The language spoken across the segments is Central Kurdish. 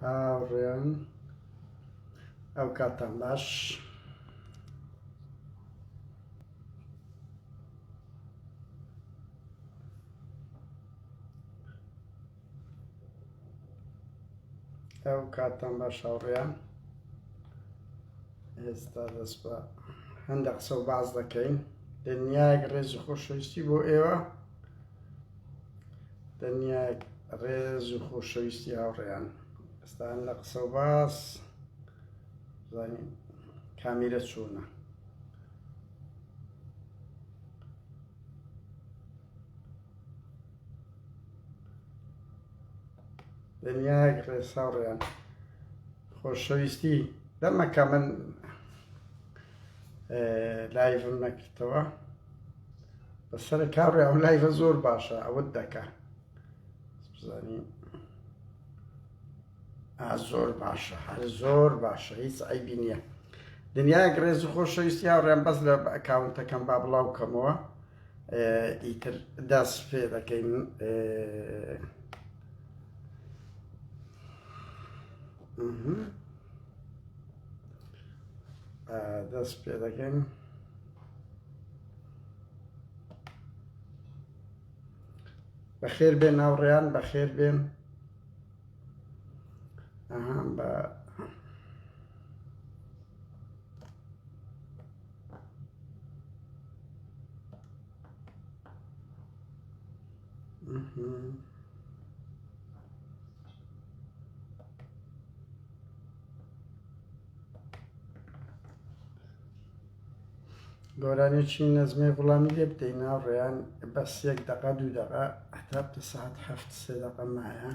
هاوڕێن ئەو کاتان باش. ئەو کاتان باش هاوڕێیان، ئێستا دەست بە هەندێک قسە و باز دەکەین. دنیایەک ڕێز و خۆشەویستی بۆ ئێوە، دنیایەک ڕێز و خۆشەویستی هاوڕێیان. ئێستا هەندە قسە و باز زانین کامیرە چوونە. دنیایەک ڕێز هاوڕێیان خۆشەویستی دەمەکە من لایڤم نەکردەوە بەسەر کاڕێ ئەو لایڤە زۆر باشە ئەوت دەکە بزانی زۆر باشە، هەر زۆر باشە، هیچ عیبی نییە. دنیایەک ڕێز و خۆشەویستی هاوڕێیان بەس لە ئەکاونتەکەم با بڵاو بکەمەوە، ئیتر دەست پێ دەکەین دەست پێ دەکەین. بەخێر بێن هاوڕێیان، بەخێر بێن. بە گۆرانێکی نەزمێ وڵامی لێ بدەین هاوڕێیان، بەس 1 دەقە 2 دەقە هەتا تا سەعات 7 3 دەقە مایە.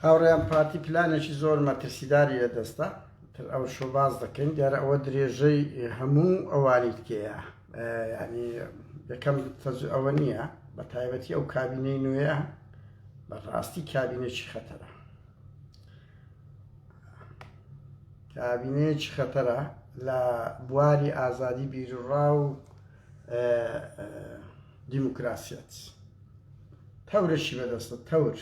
هاوڕێیان پارتی پلانێکی زۆر مەترسیداری لەدەستە، تر ئەو شۆ باز دەکەین. دیارە ئەوە درێژەی هەموو ئەوانی تکەیە، ینی یەکەم ئەوە نییە، بە تایبەتی ئەو کابینەی نوێیە بەڕاستی کابینێکی خەتەرە، کابینەیەکی خەتەرە لە بواری ئازادی بیرڕا و دیموکراسیەت. تەورێکی بەدەستە، تەور.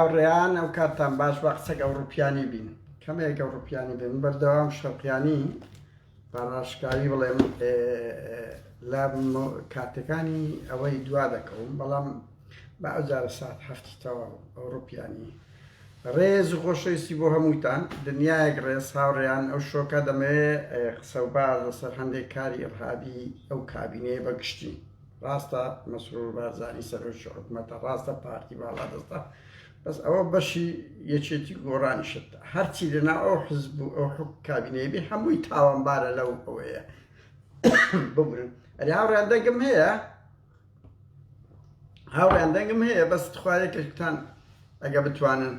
هاوڕێیان ئەو کاتان باش بە قسەک ئەوروپیانی بین کەمێک ئەوروپیانی بین بەردەوام شەرقیانی بەڕاشکاوی بڵێم لە کاتەکانی ئەوەی دوا دەکەوم بەڵام بە ئەوجارە سات هەفتیتەوە ئەوروپیانی ڕێز و خۆشەویستی بۆ هەمووتان دنیایەک ڕێز هاوڕێیان ئەو شۆکە دەمەوێت قسە و باز لەسەر هەندێک کاری ئڕهابی ئەو کابینەیە بەگشتی ڕاستە مەسرور بارزانی سەرۆکی حکوومەتە ڕاستە پارتی باڵا دەستە بەس ئەوە بەشی یەکێتی گۆڕانی شتە هەرچی لەنا ئەو حزب و ئەو کابینەیە بێ هەمووی تاوانبارە لەو ئەوەیە ببرن ئەری هاوڕێیان دەنگم هەیە هاوڕێیان دەنگم هەیە بەس تخوایەکەتان ئەگە بتوانن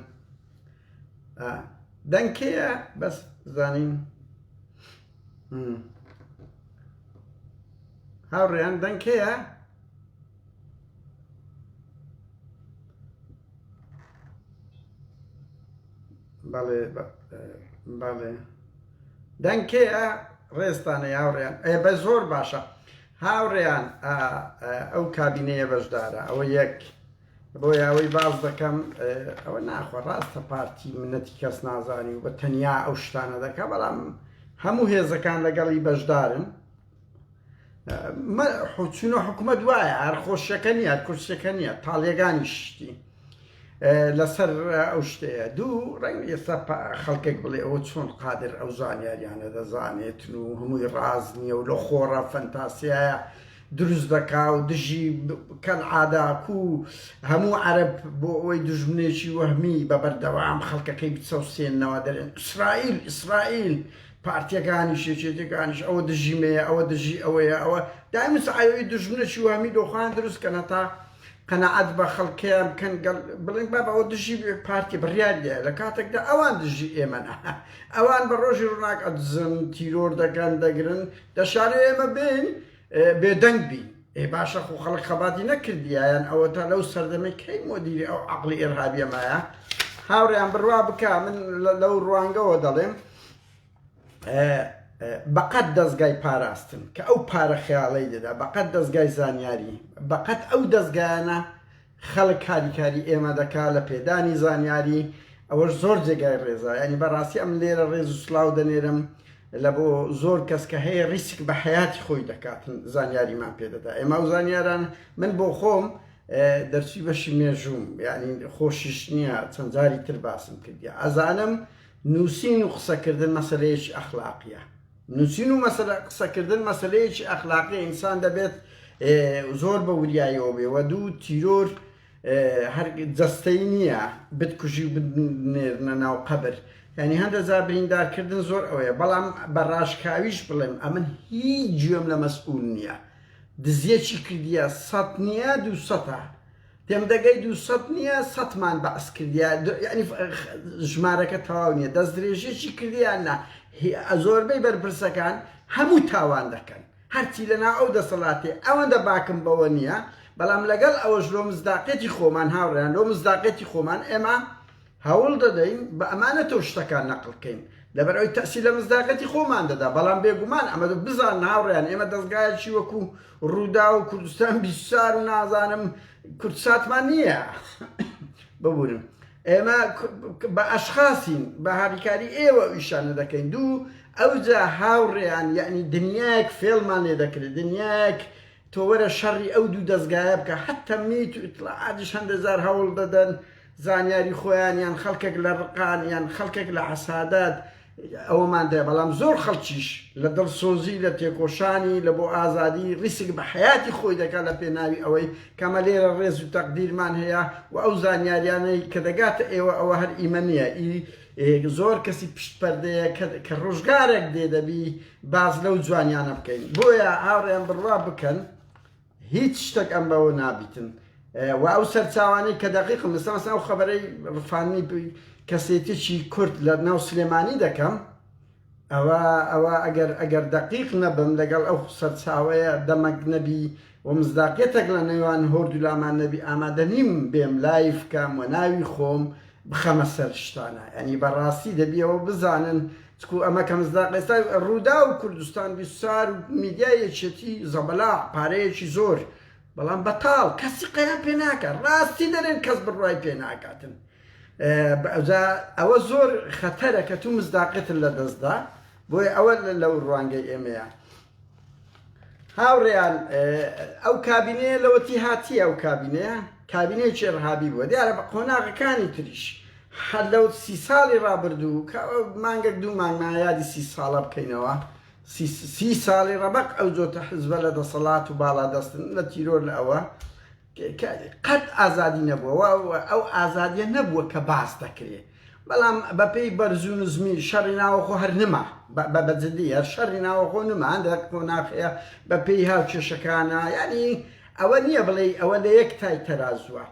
دەنگکەیە بەس زانین هاوڕێیان دەنگکەیە بەڵێ دەنگکەیە ڕێستانەی هاوڕێیان بە زۆر باشە هاوڕێیان ئەو کابینەیە بەشدارە ئەوە یەک بۆیە ئەوەی باز دەکەم ئەوە ناخۆ ڕاستە پارتی منەتی کەس نازانی و بە تەنیا ئەو شتانە دەکە بەڵام هەموو هێزەکان لەگەڵی بەشدارن چونە حکوومەت وایە هەر خۆشیەکە نیە کورسەکە نییە تاڵیەکانی شتی لەسەر ئەو شتەیە دوو ڕنگ ئێستا خەڵکێک بڵێ ئەوە چۆن قادر ئەو زانیاریانە دەزانێتن و هەمووی ڕاز نییە و لە خۆڕە فەنتاسیایە دروست دەکا و دژی کەنعاداکو و هەموو عەرەب بۆ ئەوەی دژمنێکی وەهمی بە بەردەوام خەڵکەکەی بچەوسێننەوە دەرێن ئیسرائیل پارتیەکانی شێچێتەکانیش ئەوە دژیمەیە ئەوە دژی ئەوەیە ئەوە دائیمس ئەوەی دژمنێکی وەهمی دۆخوان دروستکەنە تا قەنەعەت بە خەڵکیان بکەن بڵێن بابە ئەوە دژی پارتی بڕیاریە لە کاتێکدا ئەوان دژی ئێمەنە ئەوان بە ڕۆژی ڕووناک ئەدزن تیرۆر دەکەن دەگرن دەشارێ ئێمە بین بێدەنگ بین باشە خۆ خەڵک خەباتی نەکردیایان ئەوە تا لەو سەردەمەی کەی مۆدیری ئەو عەقڵی ئێرهابیەمایە هاوڕێیان بڕوا بکە من لەو ڕوانگەوە دەڵێم بەقەت دەستگای پاراستن کە ئەو پارە خەیاڵەی دەدا بەقەت دەستگای زانیاری بەقەت ئەو دەستگایانە خەڵک کاریکاری ئێمە دەکا لە پێدانی زانیاری ئەوەش زۆر جێگای ڕێزە ینی بەڕاستی ئەم لێرە ڕێز و سلااو دەنێرم لە بۆ زۆر کەس کە هەیە ڕیسک بە حیاتی خۆی دەکاتن زانیاریمان پێدەدا ئێمە ئەو زانیاران من بۆ خۆم دەرچی بەشی مێژوم یعنی خۆشیش نییە چەند جاری تر باسم کردیا ئەزانم نووسین و قسەکردن مەسەلەیەکی ئەخلاقیە نووسین و قسەکردن مەسەلەیەکی ئەخلاقی ئینسان دەبێت زۆر بە وریایەوە بێ وە دوو تیرۆر هەر جەستەی نییە بتکوژی و بنێرنە ناو قەبر ینی هەندە جار بریندارکردن زۆر ئەوەیە بەڵام بە ڕاشکاویش بڵێم ئەمن هیچ گوێم لە مەسئول نییە دزیەکی کردیە 100 نییە 200 تێم دەگەی 200 نییە 100مان بەعس کردیە ینی ژمارەکە تەواو نییە دەست درێژێکی کردیان نا زۆربەی بەرپرسەکان هەموو تاوان دەکەن هەرچی لەنا ئەو دەسەڵاتێ ئەوەندە باکم بەوە نییە بەڵام لەگەڵ ئەوەش لۆ مزداقێتی خۆمان هاوڕێیان لۆ مزداقێتی خۆمان ئێمە هەوڵ دەدەین بە ئەمانە تۆ شتەکان نەقڵکەین لەبەرەوەی تەسی لە مزداقەتی خۆمان دەدا بەڵام بێگومان ئەمە بزان هاوڕێیان ئێمە دەستگایەکی وەکو ڕوودا و کوردستان بیسار و نازانم کورتساتمان نییە ببورن ئێمە بە ئەشخاصین بە هاریکاری ئێوە ئیشانە دەکەین دوو ئەوجا هاوڕێیان یعنی دنیایەک فێڵمان لێ دەکرێت دنیایەک تۆ وەرە شەڕی ئەو دوو دەستگایە بکە حتە میت و ئیتلاعاتیش هەندە جار هەوڵ دەدەن زانیاری خۆیان یان خەڵکێک لە ڕقان یان خەڵکێک لە حەسادات ئەوەمان دەیە بەڵام زۆر خەڵکیش لە دڵسۆزی لە تێکۆشانی لە بۆ ئازادی ڕیسک بە حیاتی خۆی دەکات لە پێناوی ئەوەی کەمە لێرە ڕێز و تەقدیرمان هەیە و ئەو زانیاریانەی کە دەگاتە ئێوە ئەوە هەر ئیمە نییە زۆر کەسی پشت پەردەیە کە ڕۆژگارێک دێ دەبی باز لەو جوانیانە بکەین بۆیە هاوڕێیان بڕوا بکەن هیچ شتێک ئەم بەوە نابیتن و ئەو سەرچاوانەی کە دەقیقم لەسەر ئەو خەبەرەی ڕفانی کەسێتێکی کورد لە ناو سلێمانی دەکەم ئەوە ئەگەر دەقیق نەبم لەگەڵ ئەو سەرچاوەیە دەمەک نەبی و مزداقێتێک لە نێوان هۆرد و لامان نەبی ئامادە نیم بێم لایف بکەم و ناوی خۆم بخەمە سەر شتانە ینی بەڕاستی دەبیەوە بزانن چکو ئەمە کە مزداق ئێستا ڕوودا و کوردستان بیسار و میدیایەکێتی زەبەلا پارەیەکی زۆر بەڵام بەتاڵ کەسی قەیان پێ ناکات ڕاستی دەرێن کەس بڕوای پێ ناکاتن ئەوە زۆر خەتەرە کە تو مزداقێت لە دەستدا بۆی ئەوە لەو ڕوانگەی ئێمەیە هاوڕێیان ئەو کابینەیە لەوەتی هاتی ئەو کابینەیە کابینەیەکی ڕەهابی بووە دیارە بە قۆناغەکانی تریش هەر لەو 30 ساڵی ڕابردوو مانگەک دوو مانگمایادی 30 ساڵە بکەینەوە 30 ساڵی ڕەبق ئەو جۆتە حزبە لە دەسەڵات و باڵا دەستن لە تیرۆر لە ئەوە قەت ئازادی نەبووە ئەو ئازادیە نەبووە کە باس دەکرێت بەڵام بەپێی بەرزوو نزمی شەڕی ناوەخۆ هەر نما بەجددی هەر شەڕی ناوەخۆ نما هەندێک کۆناخەیە بەپێی هاوکێشەکانە ینی ئەوە نییە بڵێ ئەوە لە یەک تای تەرازووە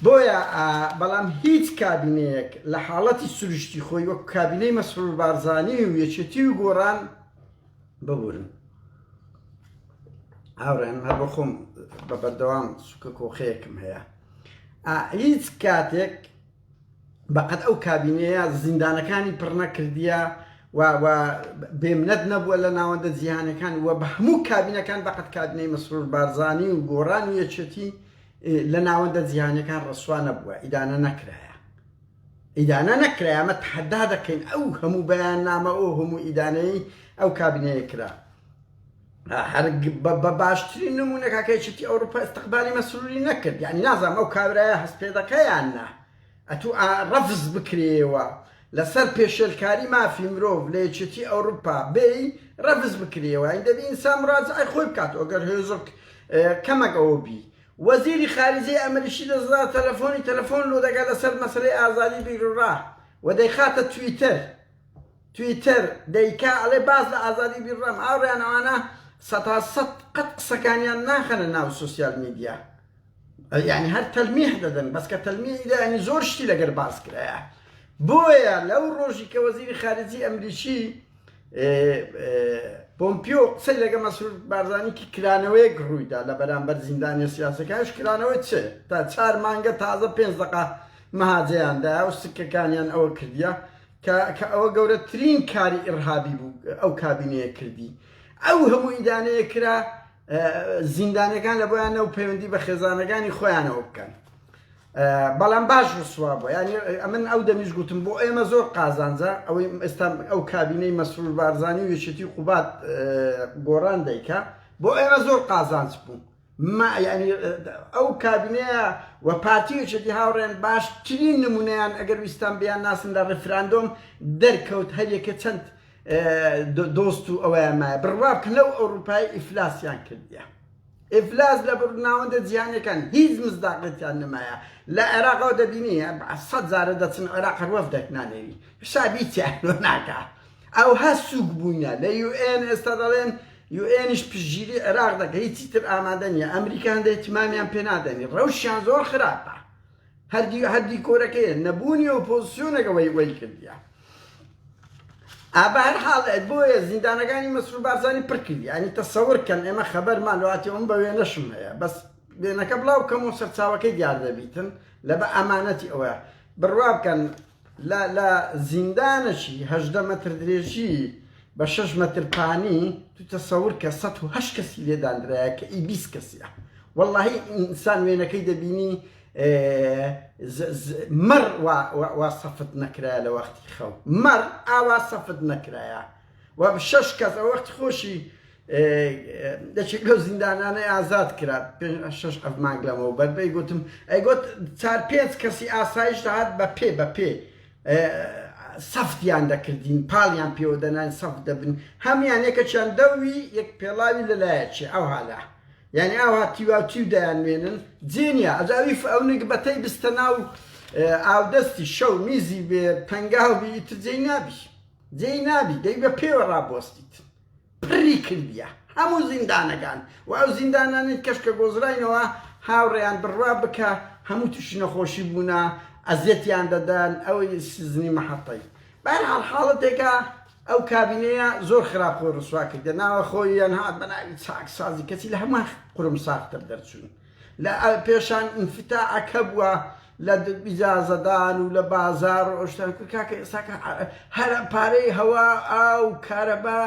بۆیە بەڵام هیچ کابینەیەک لە حاڵەتی سروشتی خۆی وەک کابینەی مەسرور بارزانی و یەکێتی و گۆڕان ببورن هاوڕێن هەر بە خۆم بە بەردەوام سوکە کۆخەیەکم هەیە هیچ کاتێک بەقەت ئەو کابینەیە زیندانەکانی پڕ نەکردیە و بێمنەت نەبووە لە ناوەندە جیهانەکان وە بە هەموو کابینەکان بەقەت کابینەی مەسرور بارزانی و گۆڕان و یەکێتی لە ناوەندە جیهانەکان ڕەسوا نەبووە ئیدانە نەکرایە ئیدانە نەکرای ئەمە تحەدا دەکەین ئەو هەموو بەیاننامە ئەو هەموو ئیدانەی ئەو کابینەیە کرا هەر بە باشترین نمونونەکە یەکێتی ئەوروپا ئستقبالی مەسروری نەکرد یعنی نازانم ئەو کابرایە هەست پێ دەکەیان نا ئەتوو ڕەفز بکرێەوە لەسەر پێشێلکاری مافی مرۆڤ لە یەکێتی ئەوروپا بێی ڕەفز بکرێەوە ئین دەبی ئینسان ڕاجعی خۆی بکات ئەگەر هێزک کەمەک ئەوە بی وەزیری خارجی ئەمریکی دەزدا تەلەفۆن لۆ دەگات لەسەر مەسەلەی ئازادی بیرڕا و دەیخاتە تویتەر دەیکا ئەڵێ باز لە ئازادی بیرڕام ئاوڕیان ئەوانە سەد قەت قسەکانیان ناخەنە ناو سوسیال میدیا یعنی هەر تەلمیح دەدەن بەس کە تەلمیحدا ینی زۆر شتی لەگەر باس کرایە بۆیە لەو ڕۆژی کە وەزیری خارجی ئەمریکی پۆمپیۆ قسەی لەگە مەسرور بارزانیکی کرانەوەیەک ڕوویدا لە بەرامبەر زیندانی سیاسەکانش کرانەوەی چێ تا 4 مانگە تازە 5 دقە مەهاجەیاندا و سکەکانیان ئەوە کردیە کە ئەوە گەورەترین کاری ئیرهابی بوو ئەو کابینەیە کردی ئەو هەموو ئیدانەیە کرا زیندانەکان لە بۆیان و پەیوەندی بە خێزانەکانی خۆیانەوە بکەن بەڵام باش ڕسوا بووە ینی ئەمن ئەو دەمیش گوتم بۆ ئێمە زۆر قازانجە ئەوەی ئێستا ئەو کابینەی مەسرور بارزانی و یەکێتی قوبات گۆڕان دەیکا بۆ ئێمە زۆر قازانج بوو ینی ئەو کابینەیە و پارتیەکێتی هاوڕێن باشترین نمونەیان ئەگەر ویستان بیان ناسن لە ڕفراندۆم دەرکەوت هەریەکە چەند دۆست و ئەوەیان مایە بڕوا بکەن لەو ئەوروپای ئیفلاسیان کردیە ئیفلاس لە ناوەندە جیهانەکان هیچ مزداقەتیان نمایە لە عێراقەوە دەبینی 100 جارە دەچن عێراق هەر وەفدێک نانێوی حسابی تیانۆ ناکا ئەو هە سووک بووینە لە UN ئێستا دەڵێن UNش پشتگیری عێراق دەکە هیچی تر ئامادە نییە ئەمریکا هەندێک احتیمامیان پێ نادەنی ڕەوشیان زۆر خراپە هەردی کۆرەکەیە نەبوونی ئۆپۆزیسیۆنێکە وەی کردیە بە هەر حاڵێت بۆیە زیندانەکانی مەسرور بارزانی پڕ کردی ینی تەسەورکەن ئێمە خەبەرمان لەواتی بە وێنەشم هەیە بەس وێنەکە بڵاو کەم و سەرچاوەکەی دیار دەبیتن لە بە ئەمانەتی ئەوە بڕوا بکەن لە زیندانەشی 18 مەتر درێژی بە 6 مەتر پانی تو تەسەور کە 108 کەسی لێدانرایە کە 20 کەسیە وەڵڵاهی ئینسان وێنەکەی دەبینی مەڕ وا سەفت نەکرایە لە وەختی خەو مەڕ ئاوا سەفت نەکرایە و 6 کەس ئەو وەختی خۆشی دەچێت لەو زیندانانەی ئازاد کرا 6 مانگ لەمەوە بەربەی گوتم ئەیگوت 4-5 کەسی ئاسایش دەهات بەپێ سەفتیان دەکردین پاڵیان پێوە دەنان سەفت دەبن هەمیان یەکەچیان دەوی یەک پێڵاوی لەلایەکی ئەو هالا یعنی ئەوها تیواتی و دەیانوێنن جێنیە ئەجاوی ئەو نگبەتەی بستە ناو ئاودەستی شەو میزی بێ پەنگاوی ئیتر جێی نابی دەی بە پێوە ڕابۆستیت پڕی کردیە هەموو زیندانەکان و ئەو زیندانانی کەشکە گۆزراینەوە هاوڕێیان بڕوا بکە هەموو تووشی نەخۆشی بوونا ئەزیەتیان دەدان ئەوەی سزنی مەحەتەی بەهەرحاڵ حاڵەتێکە ئەو کابینەیە زۆر خراپ خۆی ڕسوا کردە ناوە خۆیان هات بە ناوی چاکسازی کەسی لە هەموو قورم ساختر دەرچوون لە پێشان ئینفتاعەکە بووە لە ئیجازەدان و لە بازار و ئەوشتان کرد کاکە ئێستاکە هەر پارەی هەوا ئاو کارەبا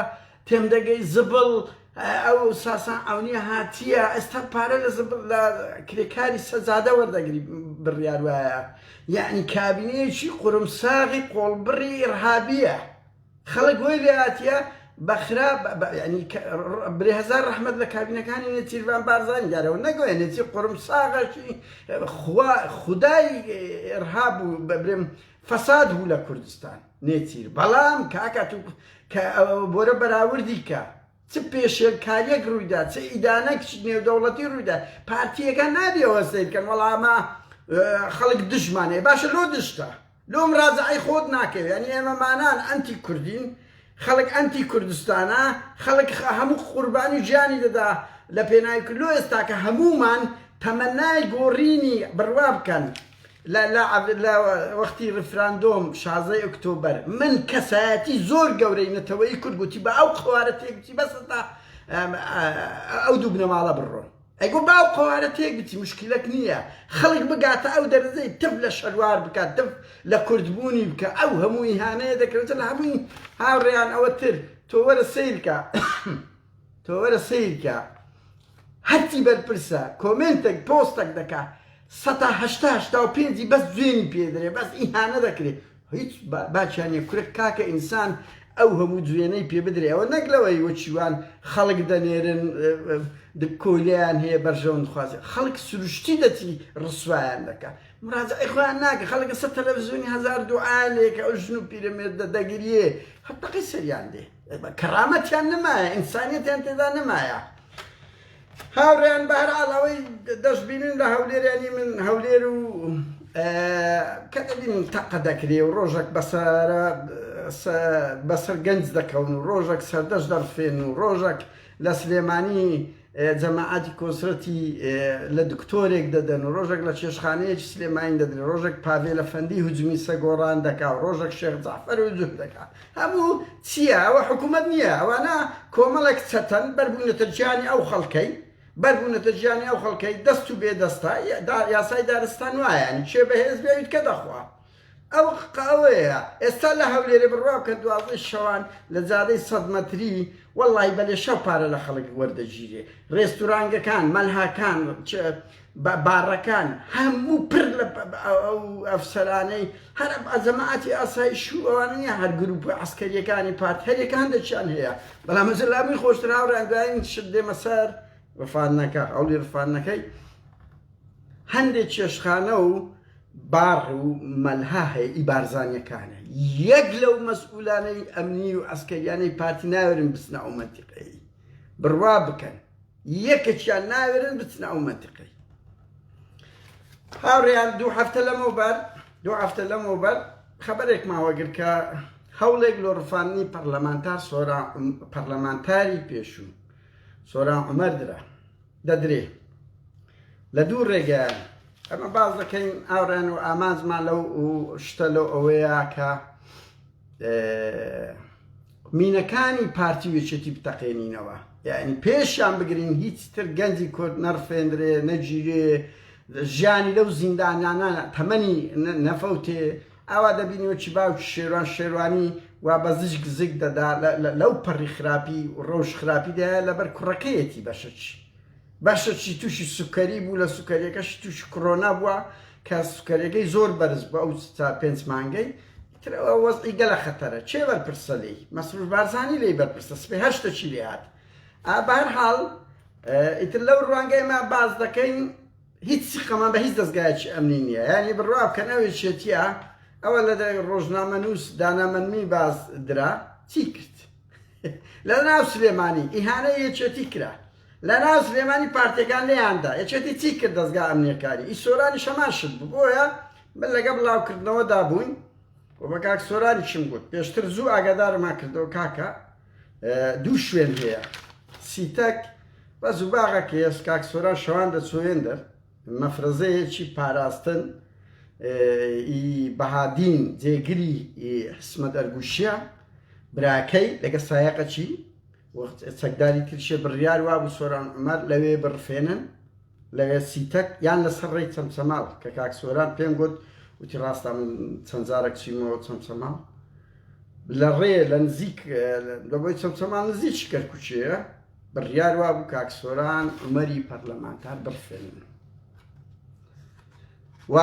تێم دەگەی زبڵ ئەو ساسان ئەونیە هاتیە ئێستا پارە لە کرێکاری سەزادە وەردەگری بڕیار وایە یعنی کابینەیەکی قورمساغی قۆڵبڕی ئیرهابیە خەڵک وەی لێ هاتیە بەخرا ینی برێهزار ڕەحمەت لە کابینەکانی نێچیروان بارزانانی دارەوە نەگوێ نێچی قورمساغەشی خودای ئیرهاب و بەبرێم فەساد بوو لە کوردستان نێچیر بەڵام کاکە بۆرە بەراوردی کە چ پێشێلکاریەک ڕوویدا چ ئیدانەك نێودەوڵەتی ڕوویدا پارتیەکە نابێەوە سەیر بکەن وەڵامە خەڵک دژمانێ باشە لۆ دشتە لۆ مراجعەی خۆت ناکەوێت ینی ئێمەمانان ئەنتی کوردین خەڵک ئەنتی کوردستانە خەڵک هەموو قوربانی گیانی دەدا لە پێناوی کردلۆ ئێستا کە هەمومان تەمەنای گۆڕینی بڕوا بکەن لە وەختی ڕفراندۆم 16 ئۆکتۆبەر من کەسایەتی زۆر گەورەی نەتەوەی کورد گوتی بە ئەو قوارە تێکگوتی بەسەتا ئەو دوو بنەماڵە بڕۆن ئەیگۆ باو قوارە تێک بچی مشکلەک نییە خەڵک بگاتە ئەو دەرەزەی تف لە شەروار بکات تف لە کوردبوونی بکە ئەو هەمووی هانەیە دەکرێتە لە هەمووی هاوڕێیان ئەوە تر تۆ وەرە سیرکە تۆ وەرە سیرکە هەرچی بەرپرسە کۆمنتێک پۆستێک دەکات 1985 بەس دوێنی پێدرێ بەس ئیهانە دەکرێت هیچ باچیانە کورک کاکە ئینسان ئەو هەموو دوێنەی پێ بدرێ ئەوە نەگلەوەی وەچیوان خەڵک دەنێرن کۆلیان هەیە بەرژەون خوازێ خەڵک سروشتی دەچی ڕسوایان دەکات مراجعەی خۆیان ناکە خەڵکە سەر تەلەڤیزیۆنی هەزار دوعاالێکە ئەو ژن و پیرەمێردە دەگریێ هەتەقی سەریان دێ کەرامەتیان نمایە ئینسانیەتیان تێدا نمایە هاوڕێیان بەهەرحاڵەوەی دەستبینن لە هەولێرانی من هەولێر و کە دەبین تەقە دەکرێ و ڕۆژێک بەسەر گەنج دەکەون و ڕۆژێک سەردەش دەڕفێن و ڕۆژێک لە سلێمانی جەماعەتی کۆنسرەتی لە دکتۆرێک دەدەن و ڕۆژێک لە چێشخانەیەکی سلێمانی دەدەن ڕۆژێک پاڤێ لە فەندی هجومی سەگۆڕان دەکا و ڕۆژێک شێخ جەعفەر هجوم دەکا هەموو چییە ئەوە حکوومەت نییە ئەوانە کۆمەڵێک چەتەن بەربوونەتە گیانی ئەو خەڵکەی بەربوونەتە گیانی ئەو خەڵکەی دەست و بێدەستە یاسای دارستان وایە چێ بەهێز بێویت کە دەخوا ئەو قاوەیە ئێستا لە هەولێرە بڕوا کە 12 شەوان لە جادەی 100 مەتری وەڵی بەلێ شەو پارە لە خەڵک وەردەگیرێ ڕێستورانگەکان مەلهاکان بارەکان هەموو پر لە ئەفسەرانەی هەر جەماعەتی ئاسایش و ئەوانە نیە هەر گروپ عەسکەریەکانی پارت هەرێکە هەندێکیان هەیە بەڵام مەزلامی خۆشتر هاوڕێیان دوایین شت دێمە سەر ڕفاندنەکە ئەولی ڕفاندنەکەی هەندێک چێشخانە و بار و مەلها هەیە ئیبارزانیەکانە یەک لەو مەسئولانەی ئەمنی و ئەسکەریانەی پارتی ناوێرن بچنە ئەو مەنتیقەی بڕوا بکەن یەکێکیان ناوێرن بچنە ئەو مەنتیقەی هاوڕێیان دوو هەفتە لەمەوبەر خەبەرێک ماوەگر کە هەوڵێک لۆ ڕفاندنی پەرلەمانتاری پێشوو سۆران عومەر دەدرێ لە دوو ڕێگەیان ئەمە باز دەکەین ئاوڕێن و ئامانجمان لەو شتە لەو ئەوەیە کە مینەکانی پارتی وێچێتی بتەقێنینەوە یعنی پێشیان بگرین هیچ تر گەنجی کورد نەڕفێنرێ نەگیرێ ژیانی لەو زیندانیانە تەمەنی نەفەوتێ ئاوا دەبینیوەکی باوکی شێروانی وا بە زیشک زیک دەدا لەو پەڕی خراپی و ڕۆژ خراپیدایە لەبەر کوڕەکەیەتی بەشەکی تووشی سوکەری بوو لە سوکەریەکەشی تووشی کۆرۆنا بووە کە سوکەریەکەی زۆر بەرز بوو ئەو 5 مانگەی ترەوە وەزعی گەلە خەتەرە چێ بەرپرسە لێی مەسرور بارزانی لێی بەرپرسە سبەی 8 چی لێ هات بەهەرحاڵ ئیتر لەو ڕوانگەیمە باز دەکەین هیچ سیقەمان بە هیچ دەستگایەکی ئەمنی نییە یعنی بڕوا بکەنەوەی چێتیە ئەوە لە ڕۆژنامەنووس دانامەنمی باز درا چی کرد لە ناو سلێمانی ئیهانە یەکێتی کرا لە ناو سلێمانی پارتیەکان لێیاندا یەکێتی چی کرد دەستگا ئەمنیەکاری ئیسۆرانی شەمان شت بوو بۆیە من لەگە بڵاوکردنەوەدا بووین و بە کاک سۆرانی چیم گوت پێشتر زوو ئاگادارمان کردەوە کاکە دوو شوێن هەیە سیتەک بە زووباغەکە هێز کاک سۆران شەوان دەچۆێندەر مەفرەزەیەکی پاراستن بەهادین جێگری حسمەت ئەرگوشیە براکەی لەگە سایەقەچی چەکداری ترشێ بڕیار وا بوو سۆران عومەر لەوێ بڕفێنن لەوێ سیتەک یان لەسەر ڕێی چەمچەماڵ کە کاک سۆران پێم گوت وتی ڕاستە من چەند جارێک چیمەوە چەمچەماڵ لە ڕێ لە نزیک لەبۆی چەمچەماڵ نزیک کەرکوچەیە بڕیار وا بوو کاک سۆران عومەری پەرلەمانتار بڕفێنن و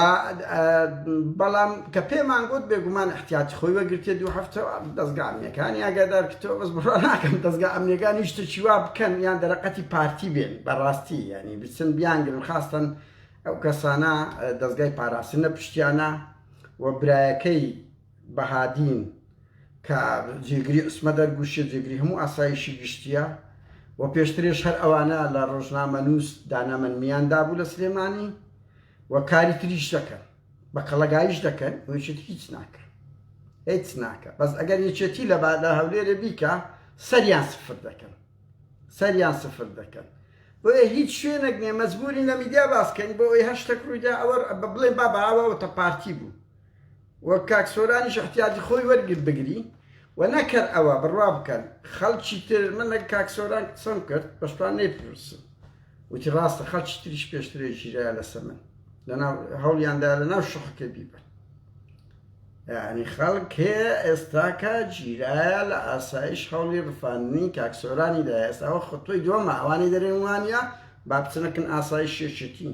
بەڵام کە پێمان گوت بێگومان احتیاتی خۆی وەگرتێ 2 هەفتەوە دەستگا ئەمنیەکانی ئاگادار کردەوە بەس بڕوا ناکەم دەستگا ئەمنیەکانی شتێکی وا بکەن یان دەرەقەتی پارتی بێن بەڕاستی یعنی بچن بیانگرن خاستن ئەو کەسانە دەستگای پاراستنە پشتیانە و برایەکەی بەهادین کە جێگری ئوسمە دەرگوشێ جێگری هەموو ئاسایشی گشتیە و پێشترێش هەر ئەوانە لە ڕۆژنامەنووس دانەمەنمیاندا بوو لە سلێمانی و کاری تریش دەکەن بە قەڵەگایش دەکەن ویشت هیچ ناکە هیچ ناکە بەس ئەگەر یەکێتی لە هەولێرە بیکە سەریان سفر دەکەن بۆیە هیچ شوێنێک نییە مەجبورین لە میدیا باسکەین بۆ ئەوەی هەشتێک ڕوویدا ئەوە بڵێ با بەئاوەوەتە پارتی بوو وەک کاک سۆرانیش احتیاجی خۆی وەرگرت بگری و نەکرد ئەوە بڕوا بکەن خەڵکی تر من لە کاک سۆران قسەم کرد بەشتوان نێپرسم وتی ڕاستە خەڵکی تریش پێشترێ ژیرایە لەسەر من لەناو هەوڵیاندا لەناو شوحەکە بیبن یعنی خەڵک هەیە ئێستاکە گیرایە لە ئاسایش هەوڵی ڕفاندنی کاک سۆرانیدا ئێستاوە خۆتۆی دووەمە ئەوانی دەرێن وانە با بچنەکەن ئاسایش شێشتی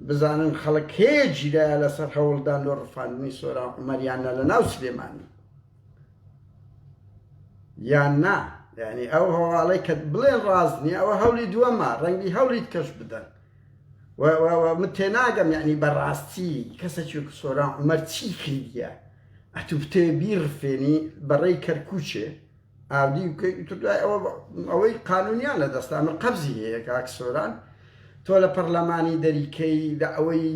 بزانن خەڵک هەیە گیرایە لەسەر هەوڵدان لە ڕفاندنی سۆران عومەریانە لەناو سلێمانی یان نا یعنی ئەو هەواڵەی کە بڵێن ڕاست نییە ئەوە هەوڵی دووەمە ڕەنگی هەوڵیت کەش بدەن من تێناگەم یعنی بەڕاستی کەسێکی سۆران عومەر چی کردیە ئەتوو بتێ بیڕفێنی بەڕێی کەرکووچێ ئاودی ئەوەی قانونیان لە دەستا من قەبزی هەیە کاک سۆران تۆ لە پەرلەمانی دەریکەی لە ئەوەی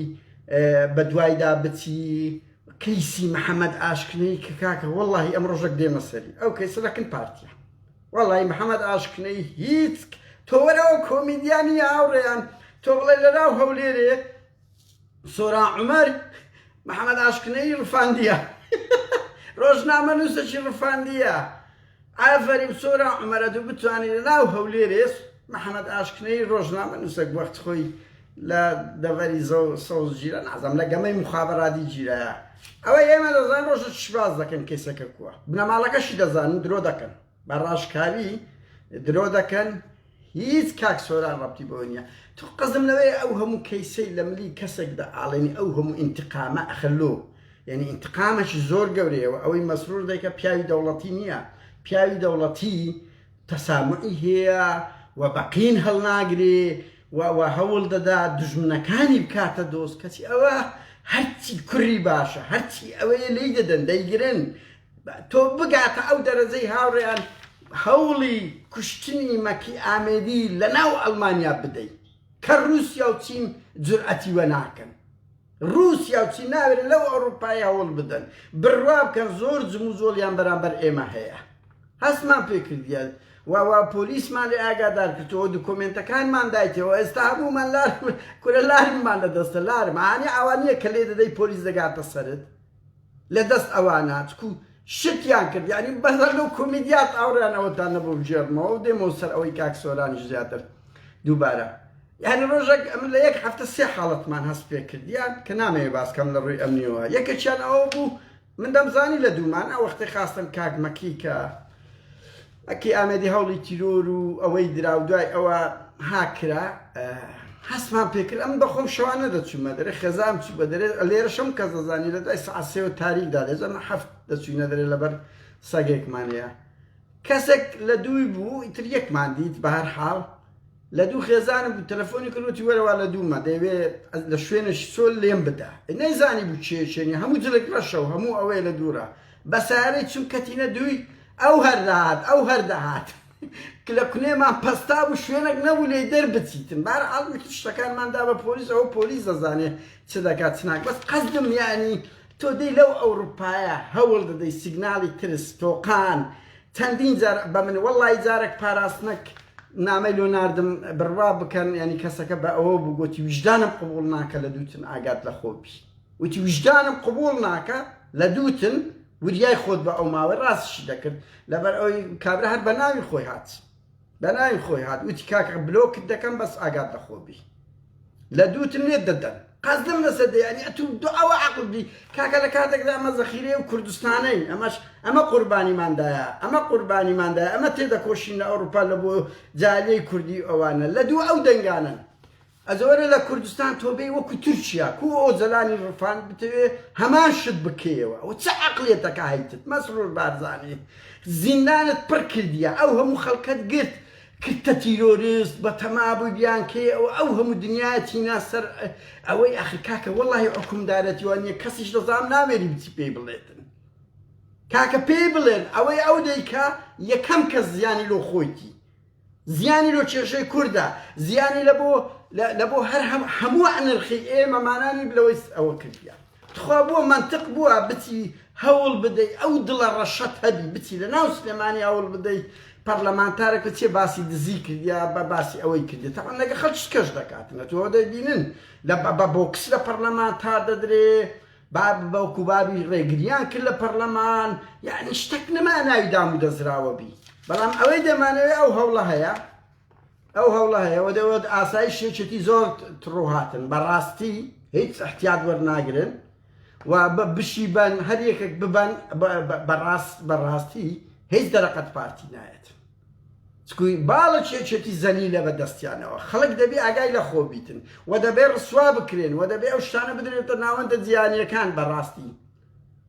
بە دوایدا بچی کەیسی محەممەد ئاشکنەی کە کاکە وەڵڵاهی ئەم ڕۆژێک دێمە سەری ئەو کەیسە لەکن پارتیە وەڵڵاهی محەممەد ئاشکنەی هیچ تۆ وەرەوە کۆمیدیانی ئاوڕێیان تۆ بڵێ لەناو هەولێرێ سۆران عومەر محەممەد ئاشکنەی ڕفاندیە ڕۆژنامە نووسەکی ڕفاندیە ئافەری سۆران عومەرە دوو بتوانانی لەناو هەولێرێس محەممەد ئاشکنەی ڕۆژنامە نووسەک وەخت خۆی لە دەڤەری سەوز گیرە نازەم لە گەمەی مخابراتی گیرایە ئەوە ئێمە دەزان ڕۆژە شباز دەکەن کەیسەکە کووە بنەماڵەکەشی دەزانن درۆ دەکەن بە ڕاشکاری درۆ دەکەن هیچ کاک سۆران ڕەبتی بەوە نییە تو قەزم لەوەیە ئەو هەموو کەیسەی لە ملی کەسێکدا ئاڵێنی ئەو هەموو ئینتقامە ئەخەلۆ یعنی ئینتقامەشی زۆر گەورەیەوە ئەوەی مەسرور دەیکە پیاوی دەوڵەتی نییە پیاوی دەوڵەتی تەسامعی هەیە و بەقین هەڵناگرێ و هەوڵ دەدا دژمنەکانی بکاتە دۆست کەسی ئەوە هەرچی کوڕی باشە هەرچی ئەوەیە لی دەدەن دەیگرن تۆ بگاتە ئەو دەرەجەی هاوڕێیان هەوڵی کوشتنی مەکی ئامێدی لەناو ئەڵمانیا بدەیت کە رووسیا و چین جورئەتی وە ناکەن رووسیا و چین ناوێرن لەو ئەوروپای هەوڵ بدەن بڕوا بکەن زۆر جم و زۆلیان بەرامبەر ئێمە هەیە هەستمان پێکردیە و پۆلیسمان لێ ئاگادار کردەوە دکۆمنتەکانمان دایتەوە ئێستا هەموومان کورە لارممان لە دەستە لارم هانی ئەوانییە کە لێ دەدەی پۆلیس دەگاتە سەرت لە دەست ئەوانە چکو شتیان کرد یعنی بەزەر لەو کۆمیدیات ئاوڕیانەوەتان نەبوو بژێڕمەوە و دێمەوە سەر ئەوەی کاک سۆرانیش زیاتر دووبارە یعنی ڕۆژێک ئەم لە 1 هەفتە 3 حاڵەتمان هەست پێ کردیان کە نامەوێ باسکەم لە ڕووی ئەمنیەوە یەکێکیان ئەوە بوو من دەمزانی لە دوومان ئەو وەختەی خاستم کاک مەکی کە ئەکی ئامێدی هەوڵی تیرۆر و ئەوەی درا و دوای ئەوە هاکرا هەستمان پێکرد ئەم بەخۆم شەوانە دەچوومە دەرێ خێزام چوو بە دەرێ لێرە شەم کەس دەزانی لە دوای سەعات 3 تاریکدا دەزانە 7 دەچوینە دەرێ لەبەر سەگێکمانەیە کەسێک لە دووی بوو ئیتر یەکمان دیت بە هەر حاڵ لە دوو خێزانم بوو تەلەفۆنی کردوتی وەرەوە لە دوومە دەیەوێت لە شوێنەشی سۆل لێم بدە نەیزانی بوو چێشێنی هەموو جلێک ڕەشە و هەموو ئەوەیە لە دوورە بە سارەی چوم کەتینە دووی ئەو هەردەهات لە کونێمان پەستا بوو شوێنێک نەبوو لێی دەربچیتن بەهەرحاڵ شتەکانماندا بە پۆلیس ئەوە پۆلیس دەزانێ چ دەکات چ ناکات بەس قەزدم یعنی تۆ دەی لەو ئەوروپایە هەوڵ دەدەی سیگناڵی ترس تۆقان چەندین جار بە من وەڵڵی جارێک پاراستنەک نامەی لۆ ناردم بڕوا بکەن ینی کەسەکە بە ئەوە بوو گوتی وجدانم قبوڵ ناکە لە دووتن ئاگات لە خۆبی وتی وجدانم قبوڵ ناکە لە دووتن وریای خۆت بە ئەو ماوەی ڕاستشی دەکرد لەبەر ئەوی کابرا هەر بە ناوی خۆی هات بە ناوی خۆی هات وتی کاکە بلۆکت دەکەم بەس ئاگات لە خۆبی لە دووتن لێت دەدەن قەزدەم لەسەر یعنی ئەتوو ئەوە عەقڵ بی کاکە لە کاتێکدا ئەمە زەخیرەیە و کوردستانەی ئەمە قوربانیماندایە ئەمە تێدەکۆشین لە ئەوروپا لە بۆ جالەی کوردی ئەوانە لە دوو ئەو دەنگانن ئەزۆرە لە کوردستان تۆبەی وەکو تورکیا کو ئەو جەلانی ڕفان بتەوێ هەمان شت بکەیەوە ئەو چه عەقڵێتەکە هەیتت مەسرور بارزانی زیندانت پڕ کردیە ئەو هەموو خەڵکەت گرت کردتە تیرۆریست بە تەمابووی بیانکێ ئەو هەموو دنیاەتی ناسەر ئەوەی ئاخر کاکە وەڵڵاهی حکومدارەتی وانە کەسیش دەزانم نامێری بچی پێی بڵێتن کاکە پێی بڵێن ئەوەی ئەو دەیکا یەکەم کەس زیانی لۆ خۆیتی زیانی لۆ کێشەی کووردە زیانی لە بۆ هەر هەموو ئەنرخی ئێمەمانانی بلەوەی ئەوە کردیان تخوا بووە منطق بووە بچی هەوڵ بدەی ئەو دڵە ڕەشەت هەبی بچی لە ناو سلێمانی هەوڵ بدەی پەرلەمانتارێک چێ باسی دزی کردیا بە باسی ئەوەی کردی تاوان لەگە خەڵک کەش دەکاتنە تۆ دەبینن بە بۆکس لە پەرلەمانتار دەدرێ بەوکو بابی ڕێگریان کرد لە پەرلەمان یعنی شتێک نەما ناوی دام و دەزراوە بی بەڵام ئەوەی دەمانەوێت ئەو هەوڵە هەیە و دەوێت ئاسایی شێچێتی زۆر تڕۆهاتن بەڕاستی هیچ احتیاط وەرناگرن و بشی بەن هەر یەکێک ببەن بەڕاستی هیچ دەرەقەت پارتی نایەت چکوی باڵە چێچێتی زەنی لە بەدەستیانەوە خەڵک دەبێ ئاگای لە خۆ بیتن و دەبێ ڕسوا بکرێن و دەبێ ئەو شتانە بدرێتە ناوەندە جیهانیەکان بەڕاستی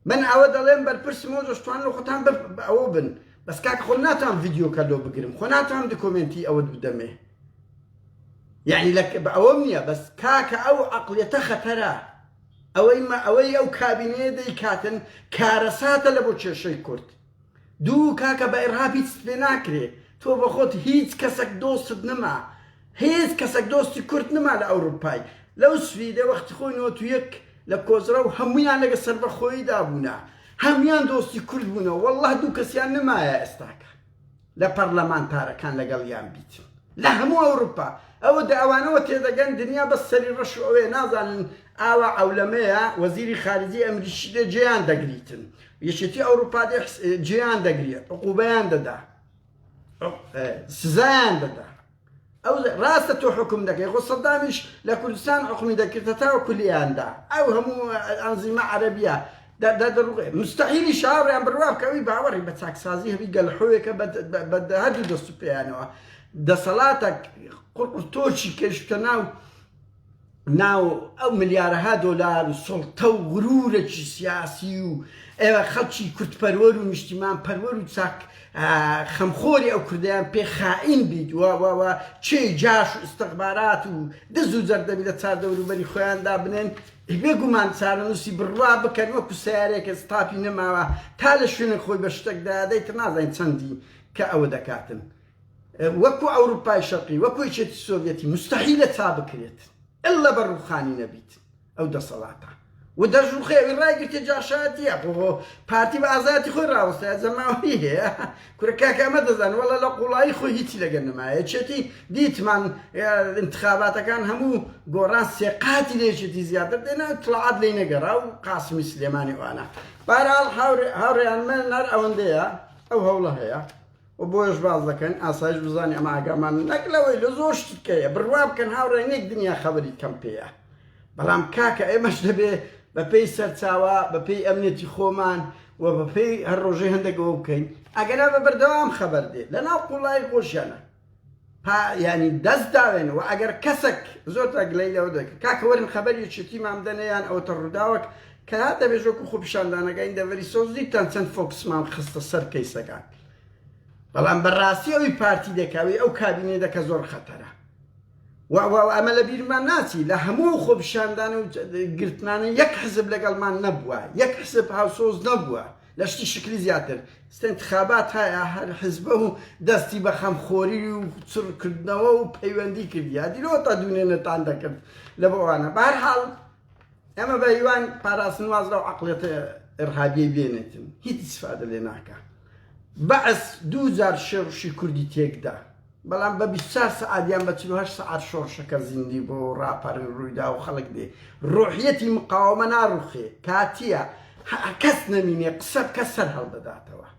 من ئەوە دەڵێم بەرپرسمەوە دەشتوان لە خۆتان ئەوە بن بەس کاکە خۆ ناتوان ڤیدیۆکە لۆ بگرم خۆ ناتوان دکۆمنتی ئەوە بدەمێ یعنی ئەوەم نییە بەس کاکە ئەو عەقڵیەتە خەتەرە ئەوەی ئەو کابینەیە دەیکاتن کارەساتە لە بۆ کێشەی کورد دوو کاکە بە ئێرهاب هیچ پێ ناکرێ تۆ بە خۆت هیچ کەسێک دۆستت نەما هیچ کەسێک دۆستی کورد نەما لە ئەوروپای لەو سویدە وەختی خۆی نۆ یەک لە کۆزرە و هەمویان لەگە سەر بەخۆیدا بوونا هەمویان دۆستی کورد بوونەوە وەڵڵاه دوو کەسیان نەمایە ئێستاکە لە پەرلەمانتارەکان لەگەڵیان بیت لە هەموو ئەوروپا ئەوە ئەوانەوە تێدەگەن دنیا بەس سەری ڕەش ئەوێ نازانن ئاوا ئەولەمەیە وەزیری خارجی ئەمریکی دێ جێیان دەگریتن یەکێتی ئەوروپا دێ جێیان دەگرێت عقوبەیان دەدا سزایان دەدا ئەو ڕاستە تۆ حکم دەکەی خۆ سەدامیش لە کوردستان حکمی دەکردە تاوەکو لیاندا ئەو هەموو ئەنزیمە عەرەبیە مستحیلی شاڕیان بڕوا بکەوی باوەڕی بە چاکسازی هەبی گەلحۆیەکە بە هەردوو دەست و پێیانەوە دەسەڵاتە قورتۆچی کەشتە ناو ئەو ملیارەها دۆلار و سڵتە و غرورێکی سیاسی و ئێوە خەڵکی کورتپەروەر و نیشتیمان پەروەر و چاک خەمخۆری ئەو کوردیان پێ خائین بیت و چێ جاش و ئستەخبارات و دز و جەردەبی لە چاردەوروبەری خۆیاندا بنێن بێگومان چارەنووسی بڕوا بکەن وەکو سیارێکە ستاپی نەماوە تا لە شوێنە خۆی بە شتێکدا دەیتە نازانین چەندی کە ئەوە دەکاتن وەکو ئەوروپای شەرقی وەکو یەکێتی سۆڤیەتی مستحیلە چا بکرێت ئللا بە ڕووخانی نەبیت ئەو دەسەڵاتە و دەژوخێوی ڕایگرتێ جاشایەتیە بۆ پارتی بە ئازادی خۆی ڕاوەستایە جەماوەی هەیە کورەکاکە ئەمە دەزان وەڵا لە قوڵایی خۆی هیچی لەگەن نەمایە چێتی دیتمان انتخاباتەکان هەموو گۆڕان سێقاتی لێچێتی زیاتر دێنە تڵعات لێی نەگەڕا و قاسمی سلێمانی وانە بەرحاڵ هاوڕێیان من نەر ئەوەندەیە ئەو هەوڵە هەیە و بۆیش باز دەکەن ئاسایش بزانانی ئەمە ئاگامان نەکلەوەی لە زۆر شتکەیە بڕوا بکەن هاوڕێ نێک دنیا خەبەری کەم پێیە بەڵام کاکە ئێمەش دەبێ بەپێی سەرچاوە بەپێی ئەمنێتی خۆمان و بەپێی هەر ڕۆژەی هەندێکەوە بکەین ئەگەرا بە بەردەوام خەبەر دێ لەناو قوڵای خۆشیانە ینی دەست داوێن و ئەگەر کەسێک زۆر تاگلەی لەوە دەکە کاکە وەرن خەبەری چێتی مامدەنەیان ئەوتە ڕووداوەک کە هاتە بێژۆک و خۆپیشاندانەکەین دەڤەری سۆزیتان چەند فۆکسمان خستە سەر کەیسەکان بەڵام بەڕاستی ئەوی پارتی دەکاوی ئەو کابینێ دەکە زۆر خەتەرە ئەمە لە بیرمان ناچی لە هەموو خۆپیشاندان و گرتنانە یەک حزب لەگەڵمان نەبووە یەک حزب هاوسۆز نەبووە لە شتی شکلی زیاتر انتخابات هەیە هەر حزبە و دەستی بە خەمخۆری و چڕکردنەوە و پەیوەندی کردی دیرەوە تا دوێنێنتان دەکرد لە بەوانە بەهەرحاڵ ئەمە بە هیوان پاراستن واز لەو عەقڵیەتە ئێرهابیە بێنێتن هیچ ئیسفادە لێ ناکە بەعس 2000 شێڕشی کوردی تێکدا بەڵام بە 24 سەعاتیان بە 48 سەعات شۆڕشەکە زیندی بۆ ڕاپەڕی ڕوویدا و خەڵک دێ ڕۆحیەتی مقاومە ناڕوخێ کاتیە کەس نەمینێ قسە کەس سەر هەڵدەداتەوە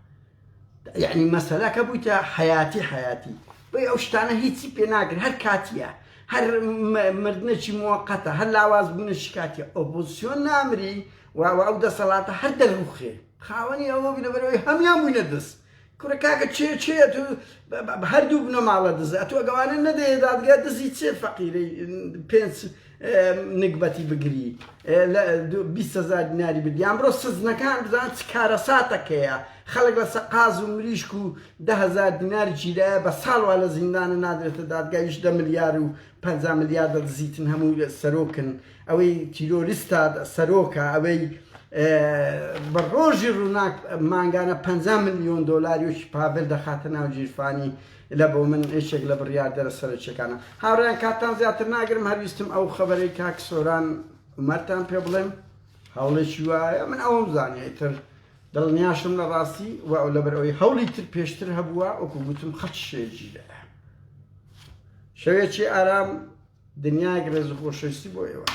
یعنی مەسەلەکە بوویتە حەیاتی بۆی ئەو شتانە هیچی پێ ناگرن هەر کاتیە هەر مردنێکی موقەتە هەر لاواز بوونەشی کاتی ئۆپۆزیسیۆن نامری و ئەو دەسەڵاتە هەر دەڕوخێ خاوەنی ئەوە بینەبەرەوەی هەمیان بووینە دەست کوڕە کاکە چێ هەردوو بنە ماڵە دزە ئەتو ئەگەوانە نەدەیە دادگا دزی چێ فەقیرەی پێنج نگبەتی بگری 20,000 دیناری بدی ئەمڕۆ سزنەکان بزان چ کارەساتەکەیە خەڵک لە سەقاز و مریشک و 10,000 دیناری گیرایە بە ساڵوا لە زیندانە نادرێتە دادگایش 10 ملیار و 50 ملیار دەدزیتن هەموو سەرۆکن ئەوەی تیرۆریستە سەرۆکە ئەوەی بە ڕۆژی ڕووناک مانگانە 50 ملیۆن دۆلاریۆکی پابل دەخاتە ناو گیرفانی لە بۆ من هیچێک لە بڕیار دەرە سەرچەکانە هاوڕێیان کاتان زیاتر ناگرم هەرویستم ئەو خەبەرەی کاک سۆران ومەرتان پێ بڵێم هەوڵێکی وایە من ئەوەم زانیتر دڵنیاشم لە ڕاستی و ئەو لەبەرەوەی هەوڵی تر پێشتر هەبووە وەکو گوتم خەت شێژیرە شەوێکی ئارام دنیای گرێز و خۆشەویستی بۆ ئێوە